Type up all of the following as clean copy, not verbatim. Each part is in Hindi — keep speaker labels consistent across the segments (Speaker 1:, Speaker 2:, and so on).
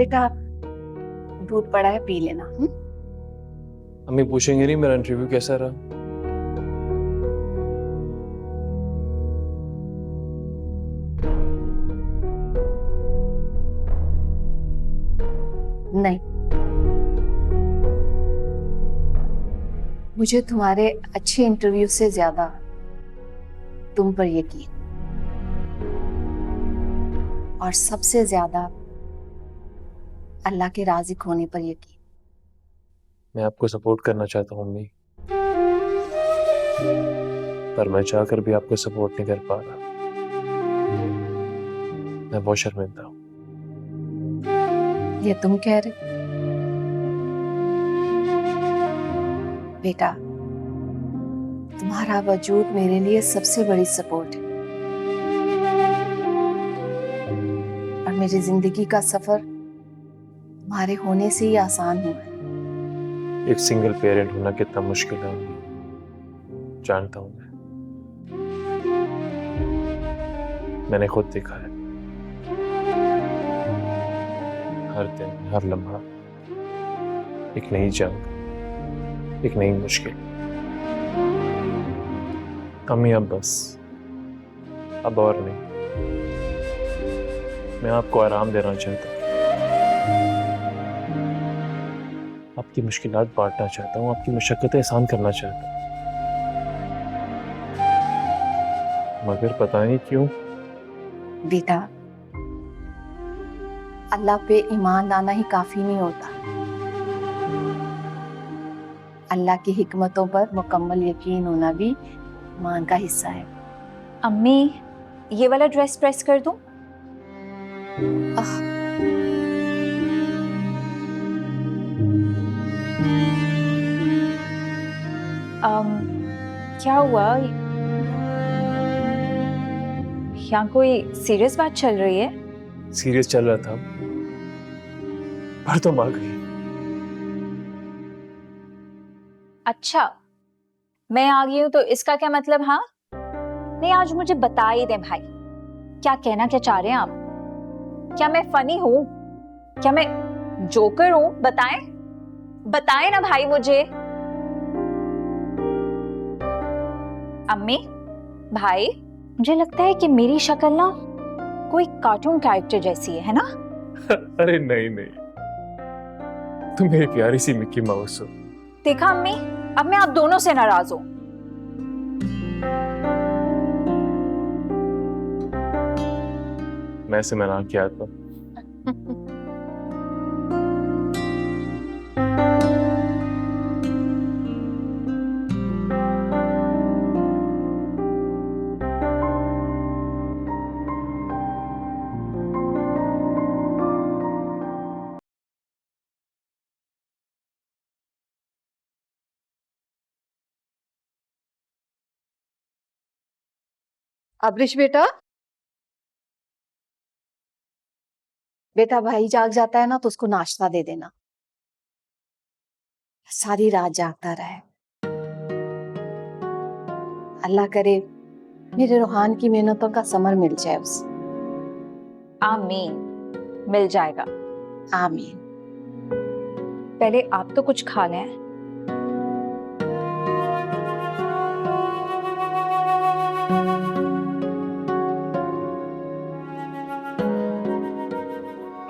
Speaker 1: बेटा दूध पड़ा है, पी लेना।
Speaker 2: अम्मी पूछेंगे नहीं मेरा इंटरव्यू कैसा रहा?
Speaker 1: नहीं, मुझे तुम्हारे अच्छे इंटरव्यू से ज्यादा तुम पर यकीन, और सबसे ज्यादा अल्लाह के राज़ी होने पर यकीन।
Speaker 2: मैं आपको सपोर्ट करना चाहता हूँ अम्मी, पर मैं चाहकर भी आपको सपोर्ट नहीं कर पा रहा। मैं बहुत शर्मिंदा हूँ।
Speaker 1: ये तुम कह रहे? बेटा, तुम्हारा वजूद मेरे लिए सबसे बड़ी सपोर्ट है, और मेरी जिंदगी का सफर तुम्हारे होने से ही आसान हुआ है।
Speaker 2: एक सिंगल पेरेंट होना कितना मुश्किल है अम्मी, जानता हूँ मैं। मैंने खुद देखा है। हर दिन, हर लम्हा एक नई जंग, एक नई मुश्किल। अम्मी अब बस, अब और नहीं। मैं आपको आराम देना चाहता हूँ, आपकी मुश्किलात बांटना चाहता हूँ, आपकी मशक्कतें आसान करना चाहता हूँ, मगर पता नहीं क्यों।
Speaker 1: बेटा, अल्लाह पे ईमान लाना ही काफी नहीं होता, अल्लाह की हिकमतों पर मुकम्मल यकीन होना भी ईमान का हिस्सा है।
Speaker 3: अम्मी, ये वाला ड्रेस प्रेस कर दूं? क्या हुआ? यहाँ कोई सीरियस बात चल रही है?
Speaker 2: सीरियस चल रहा था, पर तुम आ गई।
Speaker 3: अच्छा, मैं आ गई हूँ तो इसका क्या मतलब? हाँ नहीं, आज मुझे बता ही दे भाई, क्या कहना क्या चाह रहे हैं आप? क्या मैं फनी हूँ? क्या मैं जोकर हूँ? बताएं, बताएं ना भाई मुझे। अम्मी, भाई, मुझे लगता है कि मेरी शक्ल ना कोई कार्टून कैरेक्टर जैसी है ना?
Speaker 2: अरे नहीं नहीं, तुम मेरी प्यारी सी मिक्की माउस हो।
Speaker 3: देखा अम्मी, अब मैं आप दोनों से नाराज हूं।
Speaker 2: मैं से मना किया था।
Speaker 1: अब्रिश बेटा, बेटा भाई जाग जाता है ना तो उसको नाश्ता दे देना, सारी रात जागता रहे। अल्लाह करे मेरे रूहान की मेहनतों का समर मिल जाए उसे।
Speaker 3: आमीन, मिल जाएगा।
Speaker 1: आमीन।
Speaker 3: पहले आप तो कुछ खा लें।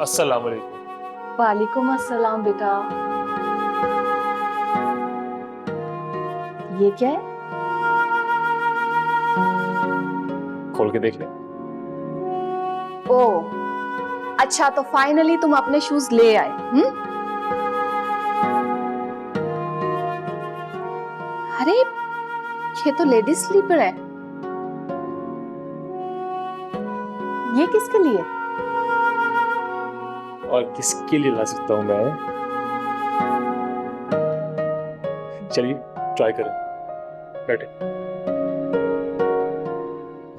Speaker 2: अस्सलाम वालेकुम।
Speaker 1: वालेकुम अस्सलाम बेटा। ये क्या है?
Speaker 2: खोल के देख ले।
Speaker 1: ओ अच्छा, तो फाइनली तुम अपने शूज ले आए। अरे ये तो लेडीज स्लीपर है, ये किसके लिए?
Speaker 2: और किसके लिए ला सकता हूं मैं? चलिए ट्राई करें। बैठे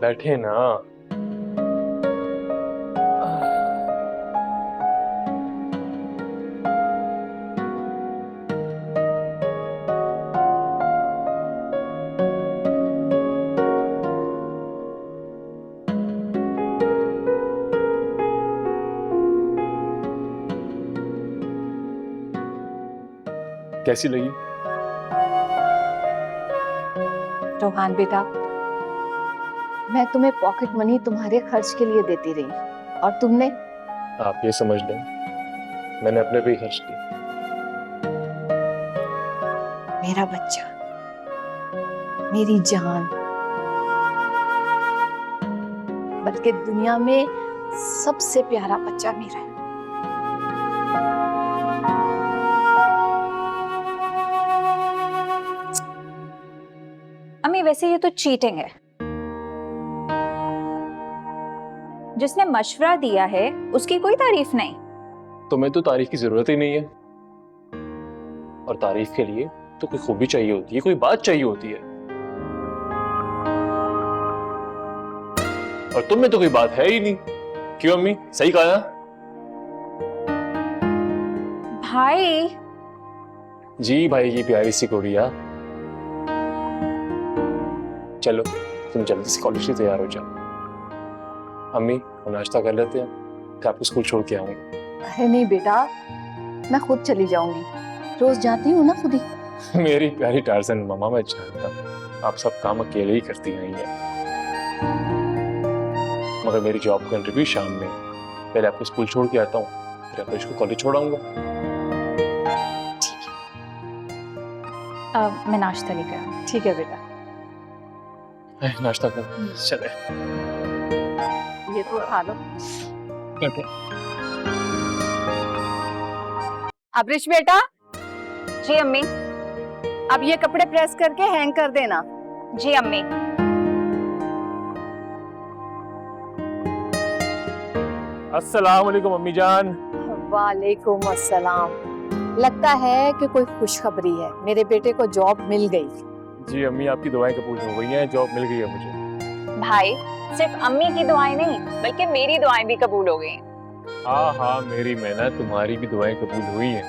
Speaker 2: बैठे ना। कैसी लगी?
Speaker 1: रोहान बेटा, मैं तुम्हें पॉकेट मनी तुम्हारे खर्च के लिए देती रही और तुमने
Speaker 2: आप ये समझ लें मैंने अपने पे ही खर्च किया।
Speaker 1: मेरा बच्चा, मेरी जान, बल्कि दुनिया में सबसे प्यारा बच्चा मेरा है।
Speaker 3: अम्मी वैसे ये तो चीटिंग है। जिसने मशवरा दिया है उसकी कोई तारीफ नहीं।
Speaker 2: तुम्हें तो तारीफ की जरूरत ही नहीं है, और तारीफ के लिए तो कोई खूबी चाहिए होती है, कोई बात चाहिए होती है, और तुम में तो कोई बात है ही नहीं। क्यों अम्मी, सही कहा ना?
Speaker 3: भाई
Speaker 2: जी भाई की प्यारी सी गुड़िया। चलो तुम जल्दी से कॉलेज से तैयार हो जाओ। अम्मी हम नाश्ता कर लेते हैं, फिर आपको स्कूल छोड़ के आऊंगा।
Speaker 1: अरे नहीं बेटा, मैं खुद चली जाऊंगी, रोज जाती हूँ ना खुद ही।
Speaker 2: मेरी प्यारी टार्जन मम्मा, मैं जानता हूँ आप सब काम अकेले ही करती आई हैं, मगर मेरी जॉब का इंटरव्यू शाम में, पहले आपको स्कूल छोड़ के आता हूँ, फिर आपको इसको कॉलेज छोड़ाऊंगा।
Speaker 3: मैं नाश्ता लेकर आऊँ।
Speaker 1: ठीक है बेटा।
Speaker 2: नाश्ता कर चले।
Speaker 1: ये तो खा लो। अब्रिश बेटा,
Speaker 3: जी अम्मी।
Speaker 1: अब ये कपड़े प्रेस करके हैंग कर देना।
Speaker 3: जी अम्मी।
Speaker 2: अस्सलाम वालेकुम अम्मी जान।
Speaker 1: वालेकुम अस्सलाम। लगता है कि कोई खुशखबरी है, मेरे बेटे को जॉब मिल गई।
Speaker 2: जी अम्मी, आपकी दुआएं कबूल हो गई हैं, जॉब मिल गई है मुझे।
Speaker 3: भाई सिर्फ अम्मी की दुआएं नहीं बल्कि मेरी दुआएं भी कबूल हो गई।
Speaker 2: हाँ हाँ, मेरी मेहनत, तुम्हारी भी दुआएं कबूल हुई हैं।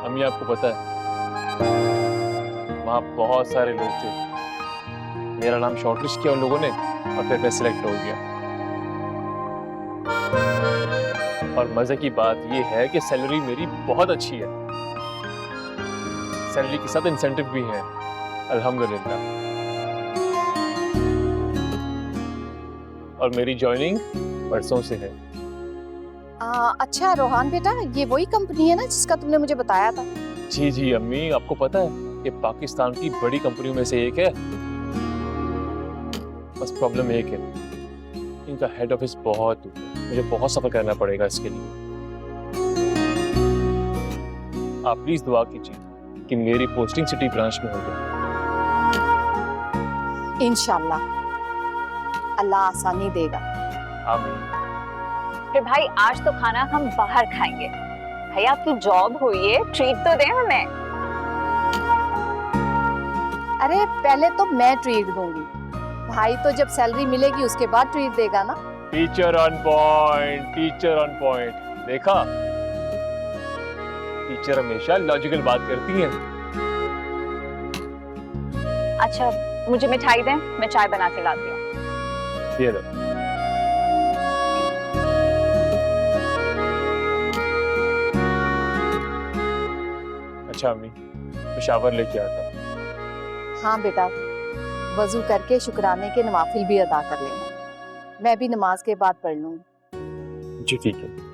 Speaker 2: अम्मी आपको पता है वहाँ बहुत सारे लोग थे, मेरा नाम शॉर्टलिस्ट किया उन लोगों ने और फिर मैं सिलेक्ट हो गया। और मजे की बात ये है कि सैलरी मेरी बहुत अच्छी है, सैलरी के साथ इंसेंटिव भी है, अल्हम्दुलिल्लाह। और मेरी जॉइनिंग परसों से है।
Speaker 1: अच्छा रोहान बेटा, ये वही कंपनी है ना जिसका तुमने मुझे बताया था?
Speaker 2: जी जी अम्मी, आपको पता है ये पाकिस्तान की बड़ी कंपनियों में से एक है, बस प्रॉब्लम एक है, इनका हेड ऑफिस बहुत दूर है, मुझे बहुत सफर करना पड़ेगा इसके लिए। आप प्लीज दुआ कीजिए कि मेरी पोस्टिंग सिटी ब्रांच में हो जाए।
Speaker 1: इंशाल्लाह अल्लाह आसानी देगा।
Speaker 2: आमीन।
Speaker 3: फिर भाई आज तो खाना हम बाहर खाएंगे। भाई आपकी जॉब हुई है, ट्रीट तो दें हमें।
Speaker 1: अरे पहले तो मैं ट्रीट दूंगी, भाई तो जब सैलरी मिलेगी उसके बाद ट्रीट देगा ना।
Speaker 2: Teacher on point, teacher on point. देखा, टीचर हमेशा लॉजिकल बात करती हैं।
Speaker 3: अच्छा मुझे मिठाई दें, मैं चाय बना के लाती हूँ।
Speaker 2: ये लो। अच्छा अम्मी, मैं शावर लेके आता हूँ।
Speaker 1: हाँ बेटा, वजू करके शुक्राने के नवाफिल भी अदा कर लेना, मैं भी नमाज के बाद पढ़ लूंगी।
Speaker 2: जी ठीक है।